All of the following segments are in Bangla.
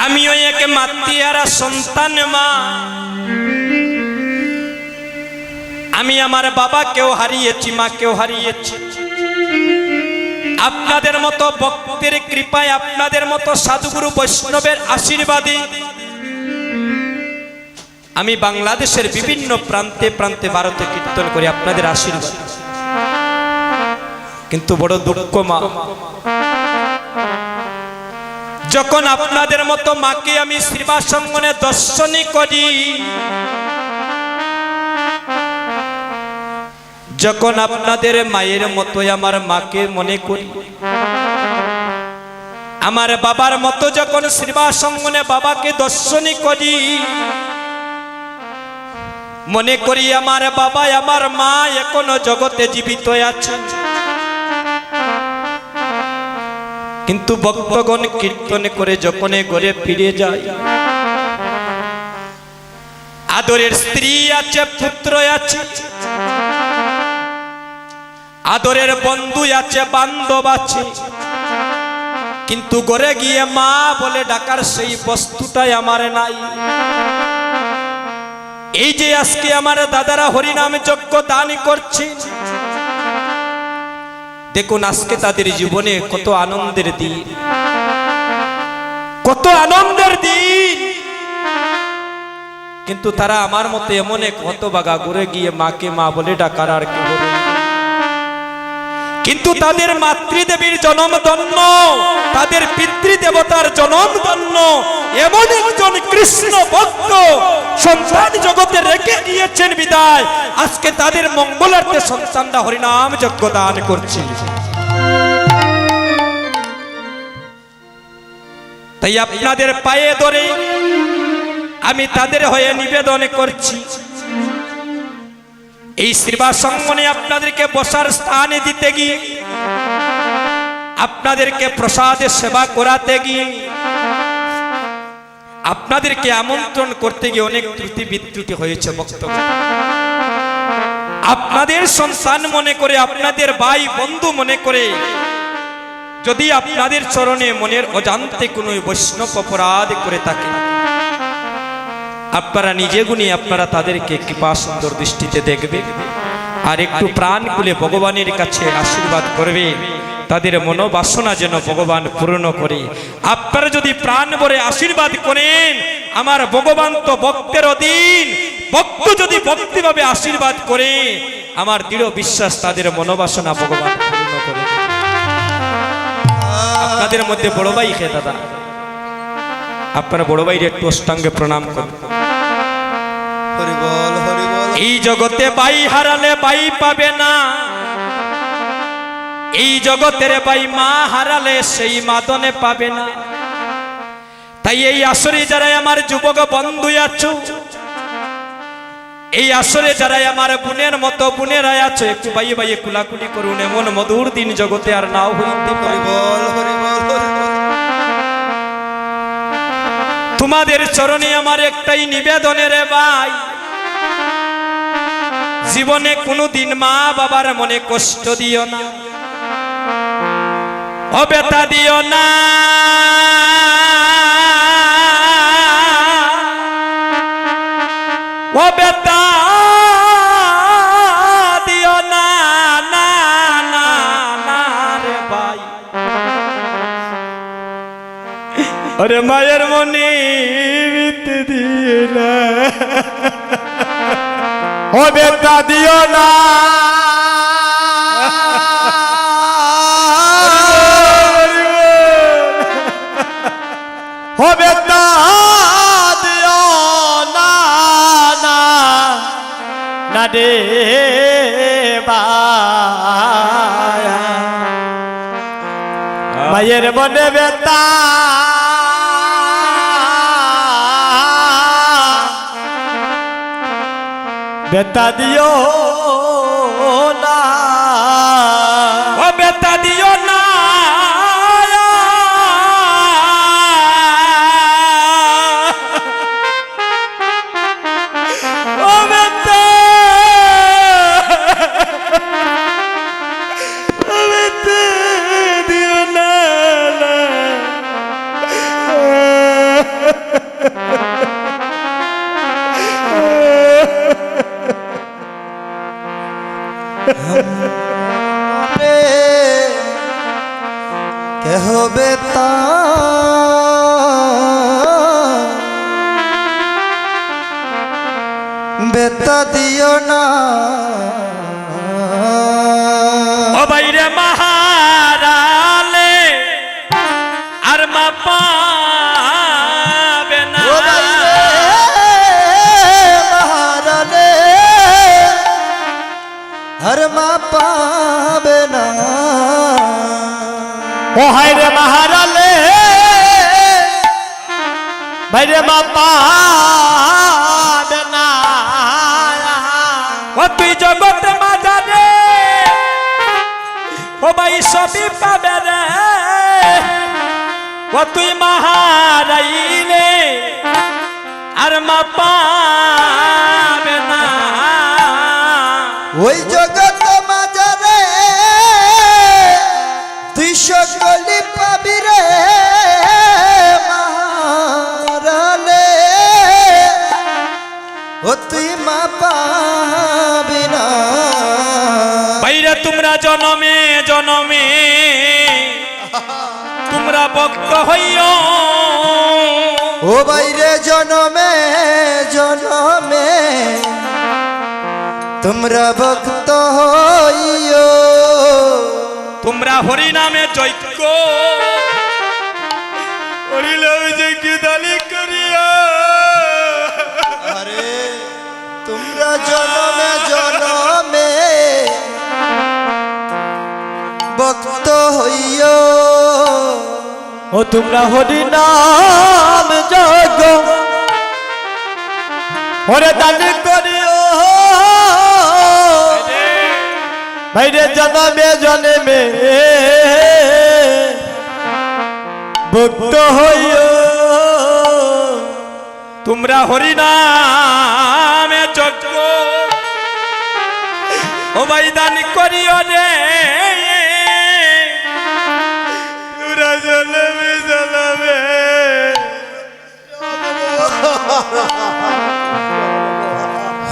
আমিও এক মাতৃহারা সন্তান মা। আমি আমার বাবাকেও হারিয়েছি, মাকেও হারিয়েছি। আপনাদের মতো ভক্তের কৃপায়, আপনাদের মতো সাধুগুরু বৈষ্ণবের আশীর্বাদে আমি বাংলাদেশের বিভিন্ন প্রান্তে প্রান্তে ভারতে কীর্তন করি আপনাদের আশীর্বাদ। কিন্তু বড় দুঃখ মা, যখন আপনাদের মতো মাকে আমি শ্রীবাসঙ্গনে দর্শনই করি, যখন আপনাদের মায়ের মতোই আমার মাকে মনে করি, আমার বাবার মতো যখন শ্রীবাসঙ্গনে বাবাকে দর্শনই করি, মনে করি আমার বাবা আমার মা এখনো জগতে জীবিত আছে। কিন্তু ভক্তগণ কীর্তন করে যখন ঘরে ফিরে যায়, আদরের স্ত্রী আছে, পুত্র আছে, আদরের বন্ধু আছে, বান্ধব আছে, কিন্তু ঘরে গিয়ে মা বলে ডাকার সেই বস্তুটাই আমার নাই। এই যে আজকে আমার দাদারা হরিনাম যজ্ঞ দান করছে, দেখুন আজকে তাদের জীবনে কত আনন্দের দিন, কত আনন্দের দিন, কিন্তু তারা আমার মতো এমন এক হতভাগা ঘুরে গিয়ে মাকে মা বলে ডাকার আর কি বলে। কিন্তু তাদের মাতৃদেবীর জনম ধন্য, তাদের পিতৃদেবতার জনম ধন্য এমন একজন কৃষ্ণ ভক্ত সন্তান জগতে রেখে গিয়েছেন বিদায় আজকে তাদের মঙ্গলার্থে সন্তানরা হরিনাম যজ্ঞ দান করছে। তাই আপনাদের পায়ে ধরে আমি তাদের হয়ে নিবেদন করছি, এই শ্রীবাসঙ্গনে আপনাদেরকে বসার স্থানে দিতে গিয়ে, আপনাদেরকে প্রসাদে সেবা করাতে গিয়ে, আপনাদেরকে আমন্ত্রণ করতে গিয়ে অনেক ত্রুটি বিত্রুটি হয়েছে ভক্তগণ। আপনাদের সন্তান মনে করে, আপনাদের ভাই বন্ধু মনে করে যদি আপনাদের চরণে মনের অজান্তে কোনো বৈষ্ণব অপরাধ করে থাকে, আপনারা নিজে গুণী আপনারা তাদেরকে কৃপা সুন্দর দৃষ্টিতে দেখবে আর একটু প্রাণ খুলে ভগবানের কাছে আশীর্বাদ করবে, তাদের মনোবাসনা যেন ভগবান পূর্ণ করে। আপনারা যদি প্রাণ ভরে আশীর্বাদ করেন, আমার ভগবান তো ভক্তের অধীন, ভক্ত যদি ভক্তিভাবে আশীর্বাদ করে, আমার দৃঢ় বিশ্বাস তাদের মনোবাসনা ভগবান পূর্ণ করে। আপনাদের মধ্যে বড় ভাই হে দাদা, আপনারা বড় ভাইয়ের একটু অষ্টাঙ্গে প্রণাম করুন। এই জগতে ভাই হারালে ভাই পাবে না, এই জগতের ভাই মা হারালে সেই মাদনে পাবে না। তাই এই আসরে যারা আমার যুবক বন্ধু আছো, এই আসরে যারা আমার বোনের মতো বোনেরা আছো, একটু ভাই ভাই কুলাকুলি করুন, এমন মধুর দিন জগতে আর নাও হইতে পারে। তোমাদের চরণে আমার একটাই নিবেদনের ভাই, জীবনে কোনোদিন মা বাবার মনে কষ্ট দিও না, অবেতা দিও না, অবেতা দিও না, না না না রে ভাই। আরে মায়ের মনে বিতে দিও না, অবেতা দিও না, অবেতা দিও না, না না রে মায়ের মনে বেতা বেতা দিও না, ও বেতা দিও না, ও বেতা দিও না, হবে তা বেতা দিও না ও বাইরে মাহারালে আর মা পাবে না ও বাইরে মাহারালে আর মা পাবে না ও হায়রে মাহারালে বাইরে মা পাবে না ও তুই জগৎ মাঝারে ও ভাই সবই পাবে রে ও তুই মাহারাইলে আর মা পাবে না ওই জগৎ মাঝারে তুই সকলি পাবি রে মাহারালে ও তুই মা পাবি না বাইরে তোমরা জনমে জনমে তোমরা ভক্ত হইও ও বাইরে জনমে জনমে তোমরা ভক্ত হইও তোমরা হরি নামে যজ্ঞ হরিলাম যজ্ঞ দালি করিয়া আরে তোমরা জনমে জনমে ভক্ত হইও ও তোমরা হরি নাম যজ্ঞ হরে দালি করিও বাইরে জনমে জনমে ভক্ত হইও তোমরা হরি নামে যজ্ঞ ও ভাই দান করিও রে তোমরা জনমে জনমে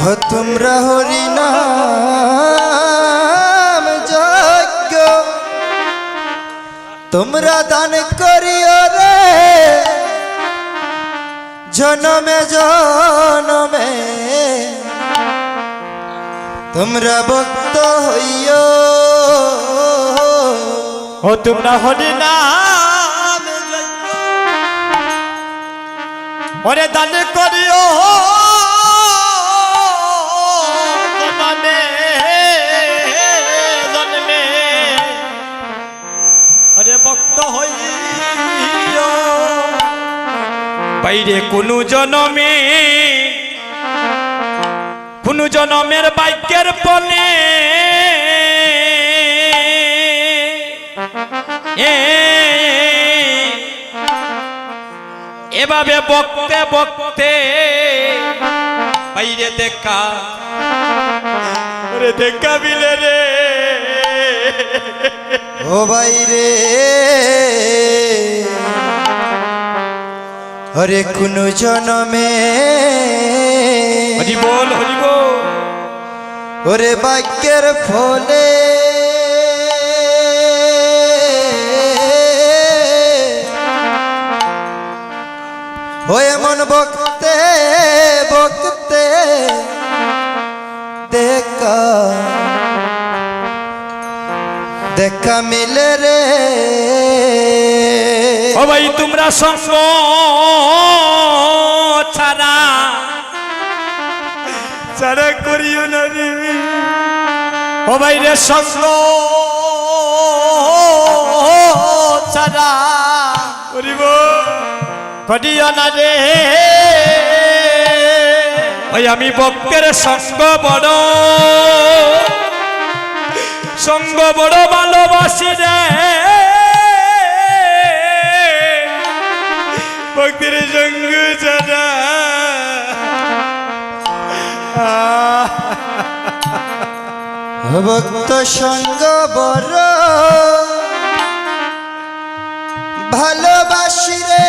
ও তোমরা হরি নাম যজ্ঞ তোমরা দান করিও রে জনমে জনমে তোমরা ভক্ত হইও ও তোমরা হরি নাম ওরে দান করিও জনমে জনমে ওরে ভক্ত হইও বাইরে কোন জনমে কোন জনমের বাক্যের ফলে এভাবে বকতে বকতে বাইরে দেখা রে দেখা বিলে রে ও বাইরে হরে কোন জনমে হরি বল হরি বল ওরে বাক্যের ফলে ও এমন বকতে বকতে দেখা দেখা মিলে রে ও ভাই তোমরা সঙ্গ ছাড়া ছাড়া করিও না রে ও ভাই রে সঙ্গ ছাড়া করিব করিও না রে ওই আমি ভক্তের সঙ্গ বড় ভালোবাসি রে ভক্তির সঙ্গ ছাড়া ভক্ত সঙ্গ বড় ভালোবাসি রে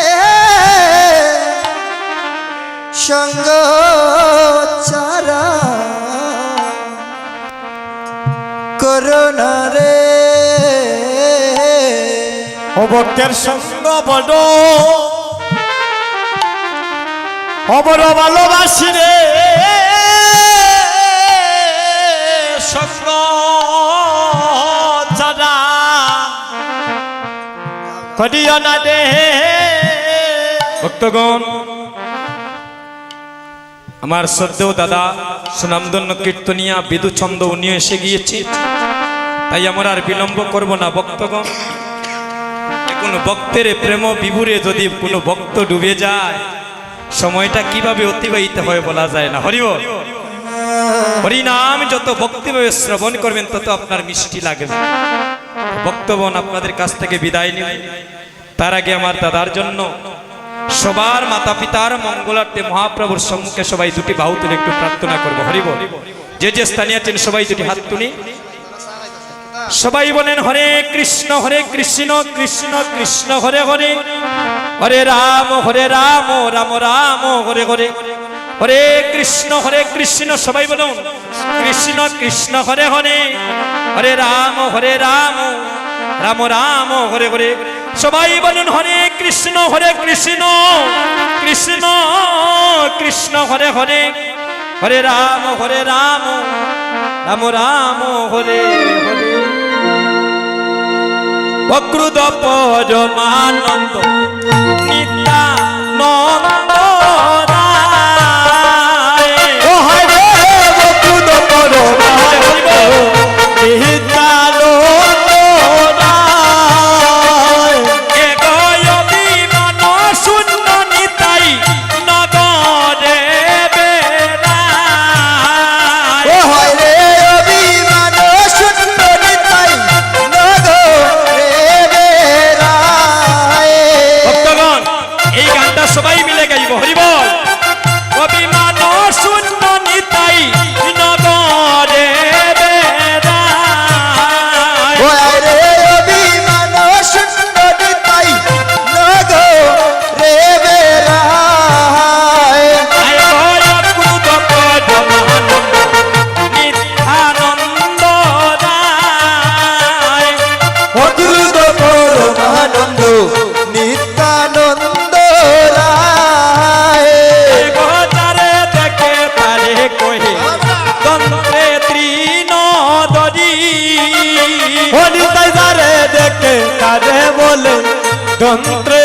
সঙ্গ চারা করোনা রে ও ভক্তের সঙ্গ বড় অবর ভালোবাসি রে সঙ্গ ছাড়া করিও না দে ভক্তগণ, আমার শ্রদ্ধেয় দাদা সুনামধন্য কীর্তনিয়া বিদুচন্দ উনিও এসে গিয়েছে, তাই আমরা আর বিলম্ব করব না। ভক্তগণ, কোন ভক্তের প্রেম বিভুরে যদি কোনো ভক্ত ডুবে যায়, সময়টা কিভাবে অতিবাহিত হয় বলা যায় না। হরিবল, হরিনাম যত ভক্তিভাবে শ্রবণ করবেন তত আপনার মিষ্টি লাগবে। ভক্তগণ, আপনাদের কাছ থেকে বিদায় নিন। তার আগে আমার দাদার জন্য সবার মাতা পিতার মঙ্গলার্থে মহাপ্রভুর সম্মুখে সবাই দুটি বাহু তুলে একটু প্রার্থনা করবো। হরিবল, যে যে স্থানীয় আছেন সবাই দুটি হাত তুলি, সবাই বলেন হরে কৃষ্ণ কৃষ্ণ কৃষ্ণ হরে হরে, হরে রাম রাম রাম হরে হরে, হরে কৃষ্ণ সবাই বলুন কৃষ্ণ কৃষ্ণ হরে হরে, হরে রাম রাম রাম হরে হরে। সবাই বলুন হরে কৃষ্ণ কৃষ্ণ কৃষ্ণ হরে হরে, হরে রাম রাম রাম হরে হরে। অক্রুধ পরমানন্দ নিত্যানন্দ রায়, ও হরে বকুল পরমানন্দ নিত্যানন্দ রায়, এ গয় বিমান শূন্য নিতাই নগরে বেড়ায়। ও হয় রে অভিমান শূন্য নিতাই নগরে বেড়ায়। ভক্তগণ, এই গানটা সবাই মিলে গাইব। হরিবল, অভিমান শূন্য নিতাই নগরে বেড়ায়। ও হয় রে অভিমান শূন্য নিতাই নগরে বেড়ায়। আয় গয় ক্রুধ পরমানন্দ নিত্যানন্দ রায়, অদ্ভুত পরমানন্দ নিত্যানন্দ রায়। গোচারে দেখে তারে কহে তন্ত্রে তৃণদরি, হরিতাই যারে দেখে তারে বলে তন্ত্রে